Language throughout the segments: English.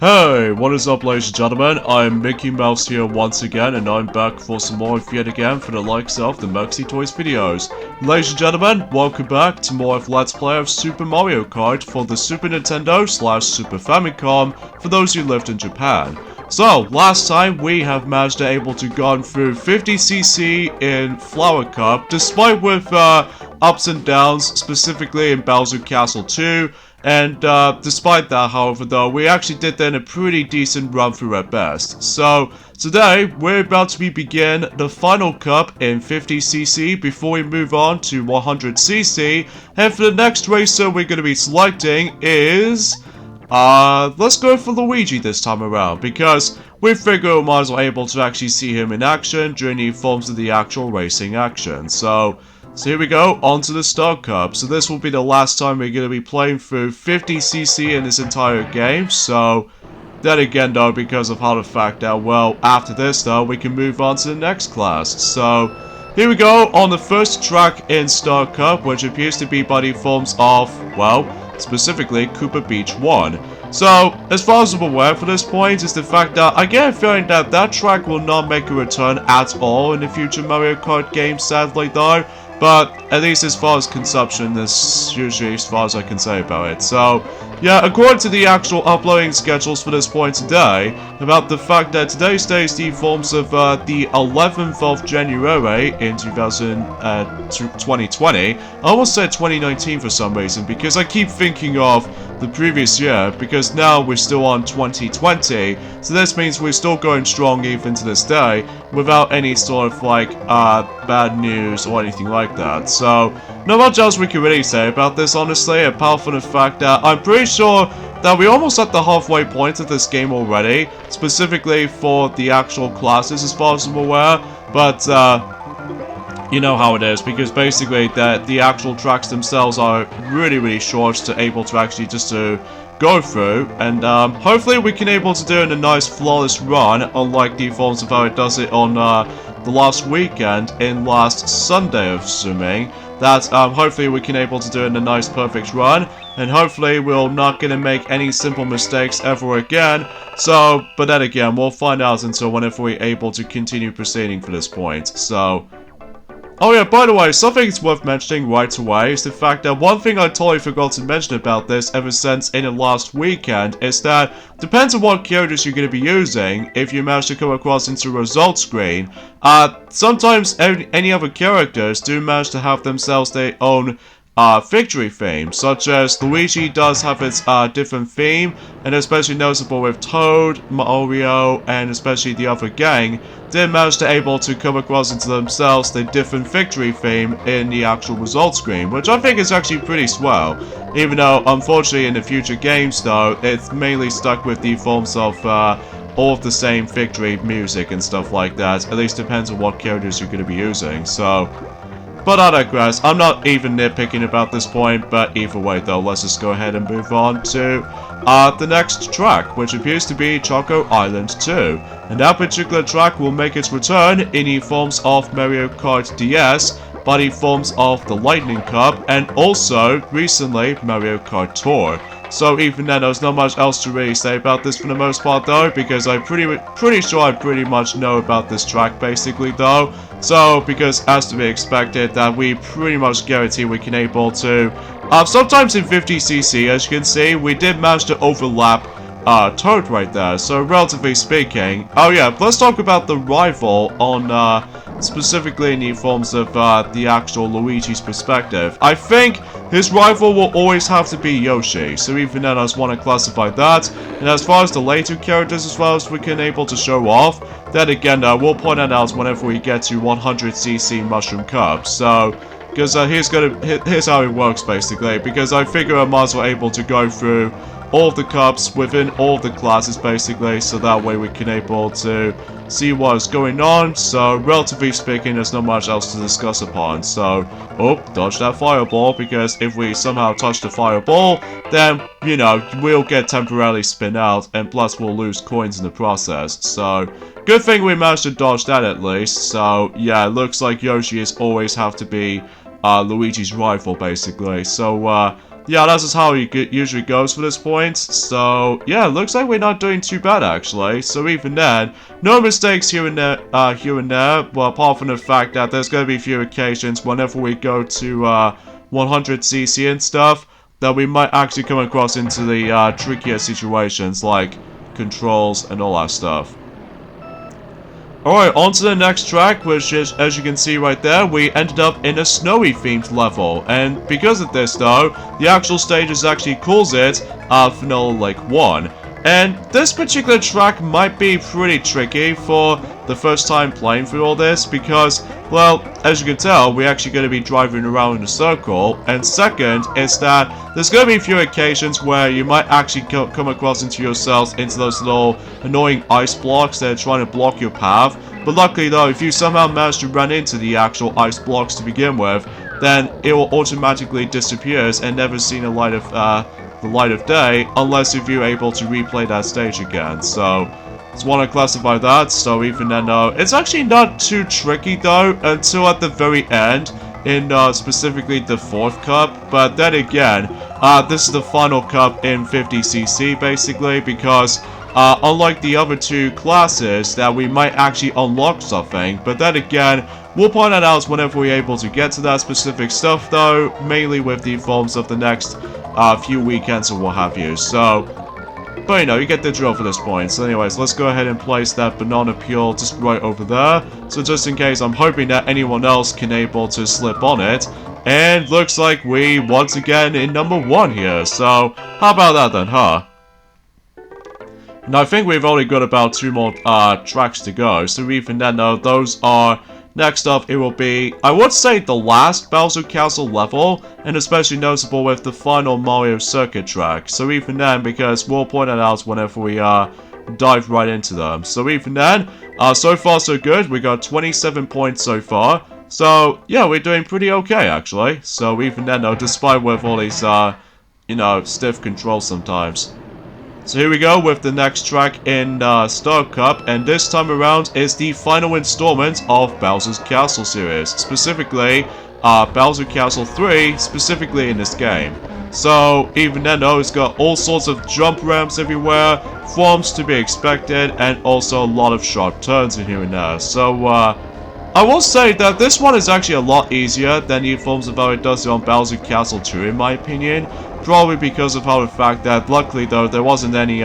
Hey, what is up ladies and gentlemen, I'm Mickey Mouse here once again, and I'm back for some more yet again for the likes of the Moxie Toys videos. Ladies and gentlemen, welcome back to more of Let's Play of Super Mario Kart for the Super Nintendo / Super Famicom for those who lived in Japan. So, last time we have managed to able to gone through 50cc in Flower Cup, despite with ups and downs, specifically in Bowser Castle 2. And despite that, however, though, we actually did then a pretty decent run through at best. So, today, we're about to begin the final cup in 50cc before we move on to 100cc. And for the next racer we're going to be selecting is... let's go for Luigi this time around, because we figure we might as well able to actually see him in action during the forms of the actual racing action. So here we go, on to the Star Cup. So this will be the last time we're going to be playing through 50cc in this entire game. So then again though, because of how the fact that, well, after this though, we can move on to the next class. So here we go, on the first track in Star Cup, which appears to be by the forms of, well, specifically Koopa Beach 1. So, as far as I'm aware for this point, is the fact that I get a feeling that that track will not make a return at all in the future Mario Kart games, sadly though. But at least as far as consumption, that's usually as far as I can say about it. So, yeah, according to the actual uploading schedules for this point today, about the fact that today's day is the forms of the 11th of January in 2020. I almost said 2019 for some reason, because I keep thinking of the previous year, because now we're still on 2020, so this means we're still going strong even to this day, without any sort of like, bad news or anything like that. So, not much else we can really say about this, honestly, apart from the fact that I'm pretty sure that we're almost at the halfway point of this game already, specifically for the actual classes as far as I'm aware, but, you know how it is, because basically the actual tracks themselves are really short to able to actually just to go through, and hopefully we can able to do it in a nice flawless run, unlike the forms of how it does it on the last weekend in last Sunday, assuming that hopefully we can able to do it in a nice perfect run, and hopefully we're not gonna make any simple mistakes ever again. So, but then again, we'll find out until whenever we're able to continue proceeding for this point. So, oh yeah, by the way, something that's worth mentioning right away is the fact that one thing I totally forgot to mention about this ever since in the last weekend is that depends on what characters you're going to be using if you manage to come across into the results screen. Sometimes any other characters do manage to have themselves their own victory theme, such as Luigi does have its different theme, and especially noticeable with Toad, Mario, and especially the other gang, they managed to able to come across into themselves the different victory theme in the actual results screen, which I think is actually pretty swell. Even though, unfortunately, in the future games though, it's mainly stuck with the forms of all of the same victory music and stuff like that. At least depends on what characters you're going to be using, so... But I digress, I'm not even nitpicking about this point, but either way though, let's just go ahead and move on to the next track, which appears to be Choco Island 2. And that particular track will make its return in the forms of Mario Kart DS, by the forms of the Lightning Cup, and also, recently, Mario Kart Tour. So even then, there's not much else to really say about this for the most part though, because I'm pretty sure I pretty much know about this track basically though. So, because as to be expected, that we pretty much guarantee we can able to, sometimes in 50cc, as you can see, we did manage to overlap Toad right there, so relatively speaking. Oh yeah, let's talk about the rival on, specifically in the forms of the actual Luigi's perspective. I think his rival will always have to be Yoshi, so even then I just want to classify that. And as far as the later characters as well as we can able to show off, then again we'll point that out whenever we get to 100cc Mushroom Cup. So, because here's how it works basically, because I figure I might as well able to go through all of the cups within all of the classes basically, so that way we can able to see what is going on. So relatively speaking, there's not much else to discuss upon. So, oh, dodge that fireball, because if we somehow touch the fireball, then, you know, we'll get temporarily spin out, and plus we'll lose coins in the process. So, good thing we managed to dodge that at least. So, yeah, it looks like Yoshi is always have to be Luigi's rival basically. So, yeah, that's just how it usually goes for this point. So, yeah, looks like we're not doing too bad, actually. So even then, no mistakes here and there, well, apart from the fact that there's going to be a few occasions whenever we go to 100cc and stuff, that we might actually come across into the trickier situations, like controls and all that stuff. Alright, on to the next track, which is, as you can see right there, we ended up in a snowy themed level. And because of this though, the actual stage actually calls it Vanilla Lake 1. And this particular track might be pretty tricky for the first time playing through all this because, well, as you can tell, we're actually going to be driving around in a circle. And second is that there's going to be a few occasions where you might actually come across into yourselves into those little annoying ice blocks that are trying to block your path. But luckily though, if you somehow manage to run into the actual ice blocks to begin with, then it will automatically disappear and never see the light of day, unless if you're able to replay that stage again. So, just want to classify that. So even then, it's actually not too tricky though, until at the very end, in specifically the 4th cup. But then again, this is the final cup in 50cc basically, because unlike the other 2 classes, that we might actually unlock something. But then again, we'll point that out whenever we're able to get to that specific stuff though, mainly with the forms of the next few weekends or what have you. So, but you know, you get the drill for this point. So anyways, let's go ahead and place that banana peel just right over there. So just in case, I'm hoping that anyone else can able to slip on it. And looks like we once again in number 1 here. So how about that then, huh? And I think we've only got about 2 more tracks to go. So even then though, those are... Next up, it will be, I would say, the last Bowser Castle level, and especially noticeable with the final Mario Circuit track. So even then, because we'll point it out whenever we dive right into them. So even then, so far so good. We got 27 points so far. So yeah, we're doing pretty okay actually. So even then, though, despite with all these, you know, stiff controls sometimes. So here we go with the next track in Star Cup, and this time around is the final installment of Bowser's Castle series, specifically Bowser Castle 3, specifically in this game. So even then though, it's got all sorts of jump ramps everywhere, forms to be expected, and also a lot of sharp turns in here and there. So I will say that this one is actually a lot easier than the forms of how it does it on Bowser Castle 2 in my opinion. Probably because of how the fact that, luckily though, there wasn't any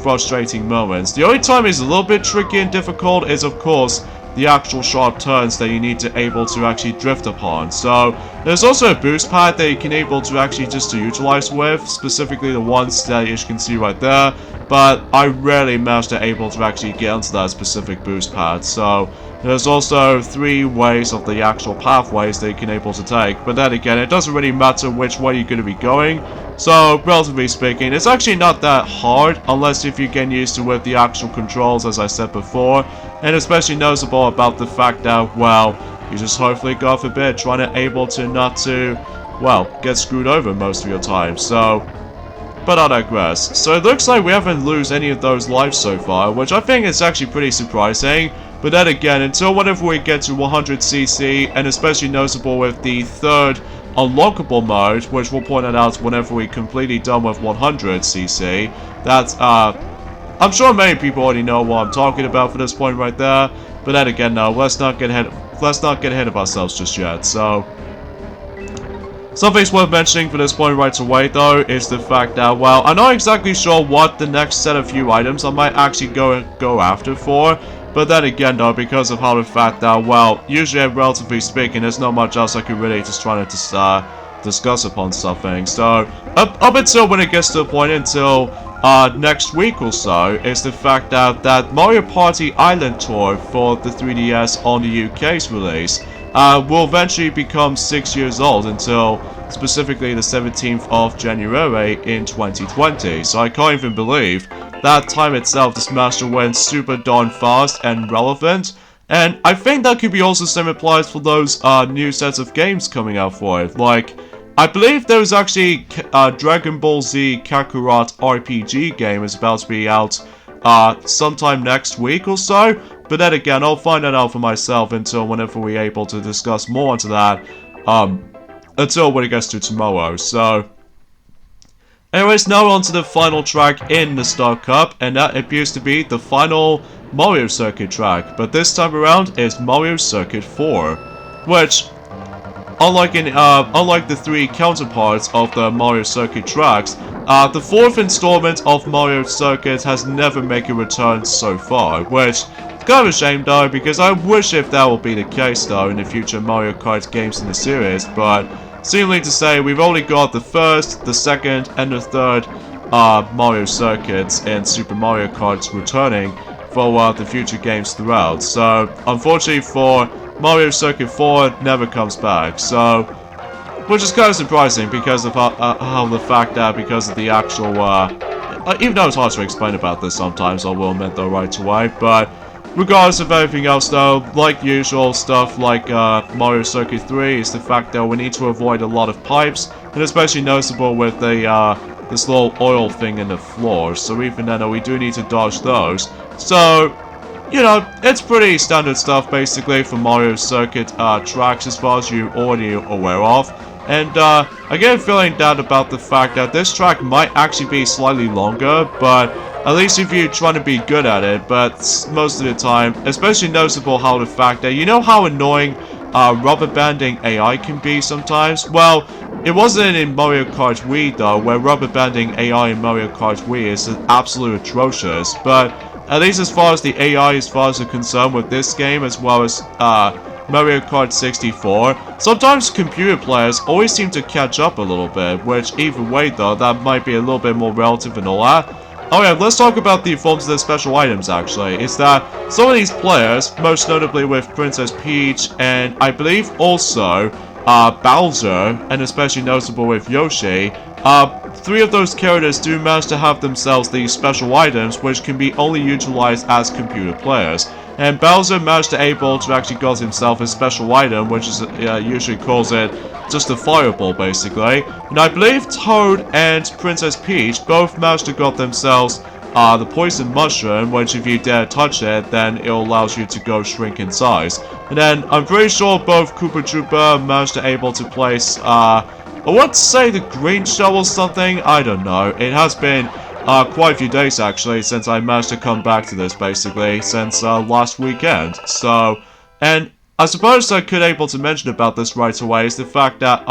frustrating moments. The only time it's a little bit tricky and difficult is, of course, the actual sharp turns that you need to able to actually drift upon. So, there's also a boost pad that you can able to actually just to utilize with, specifically the ones that you can see right there. But I rarely managed to able to actually get onto that specific boost pad. So, there's also 3 ways of the actual pathways that you can able to take, but then again, it doesn't really matter which way you're going to be going. So, relatively speaking, it's actually not that hard, unless if you get used to with the actual controls, as I said before. And especially noticeable about the fact that, well, you just hopefully, God forbid, trying to able to not to, well, get screwed over most of your time. So, but I digress. So it looks like we haven't lost any of those lives so far, which I think is actually pretty surprising. But then again, until whenever we get to 100cc, and especially noticeable with the 3rd unlockable mode, which we'll point it out whenever we're completely done with 100cc, that's, I'm sure many people already know what I'm talking about for this point right there. But then again, no, let's not get ahead of ourselves just yet. So, something's worth mentioning for this point right away though is the fact that, well, I'm not exactly sure what the next set of few items I might actually go after for. But then again though, because of how the fact that, well, usually relatively speaking, there's not much else I could really just try to discuss upon something. So, up until when it gets to the point until next week or so, is the fact that Mario Party Island Tour for the 3DS on the UK's release will eventually become 6 years old until specifically the 17th of January in 2020. So I can't even believe that time itself just managed to went super darn fast and relevant. And I think that could be also same applies for those new sets of games coming out for it. Like, I believe there was actually Dragon Ball Z Kakarot RPG game is about to be out sometime next week or so. But then again, I'll find that out for myself until whenever we're able to discuss more into that. Until when it gets to tomorrow. So, Anyways, now on to the final track in the Star Cup, and that appears to be the final Mario Circuit track. But this time around, it's Mario Circuit 4, which, unlike the three counterparts of the Mario Circuit tracks, the fourth installment of Mario Circuit has never made a return so far, which is kind of a shame though, because I wish if that would be the case though in the future Mario Kart games in the series, but seemingly to say, we've only got the first, the second, and the third Mario Circuits and Super Mario Kart returning for the future games throughout. So, unfortunately for Mario Circuit 4, it never comes back. So, which is kind of surprising because of how the fact that because of the actual, even though it's hard to explain about this sometimes, I will admit though right away, but regardless of everything else though, like usual, stuff like Mario Circuit 3 is the fact that we need to avoid a lot of pipes, and especially noticeable with this little oil thing in the floor, so even then we do need to dodge those. So, you know, it's pretty standard stuff basically for Mario Circuit tracks as far as you're already aware of. And I get a feeling that about the fact that this track might actually be slightly longer, but at least if you're trying to be good at it, but most of the time, especially noticeable how the fact that, you know how annoying rubber banding AI can be sometimes? Well, it wasn't in Mario Kart Wii though, where rubber banding AI in Mario Kart Wii is absolutely atrocious, but at least as far as the AI as far as are concerned with this game, as well as Mario Kart 64, sometimes computer players always seem to catch up a little bit, which either way though, that might be a little bit more relative and all that. Okay, let's talk about the forms of the special items actually. Is that some of these players, most notably with Princess Peach and I believe also Bowser, and especially noticeable with Yoshi, three of those characters do manage to have themselves these special items which can be only utilized as computer players. And Bowser managed to able to actually got himself a special item, which is usually calls it just a fireball basically. And I believe Toad and Princess Peach both managed to got themselves the poison mushroom, which if you dare touch it, then it allows you to go shrink in size. And then I'm pretty sure both Koopa Troopa managed to able to place I want to say the green shell or something, I don't know. It has been quite a few days actually since I managed to come back to this basically, since last weekend. So, and I suppose I could able to mention about this right away is the fact that,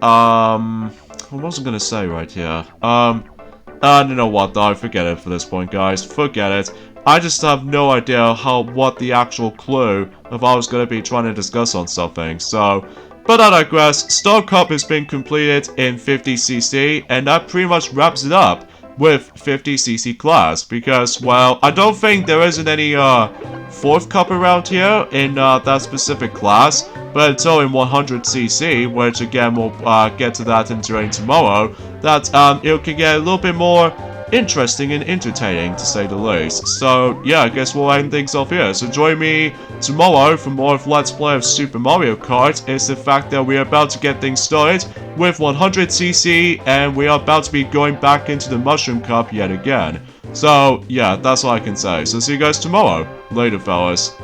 what was I gonna say right here? You know what though, forget it for this point guys, forget it. I just have no idea what the actual clue if I was gonna be trying to discuss on something, so. But I digress, Star Cup has been completed in 50cc, and that pretty much wraps it up with 50cc class, because, well, I don't think there isn't any, 4th cup around here in, that specific class, but it's all in 100cc, which again, we'll, get to that during tomorrow, that, it can get a little bit more interesting and entertaining, to say the least. So, yeah, I guess we'll end things off here. So join me tomorrow for more of Let's Play of Super Mario Kart. It's the fact that we're about to get things started with 100cc, and we are about to be going back into the Mushroom Cup yet again. So, yeah, that's all I can say. So see you guys tomorrow. Later, fellas.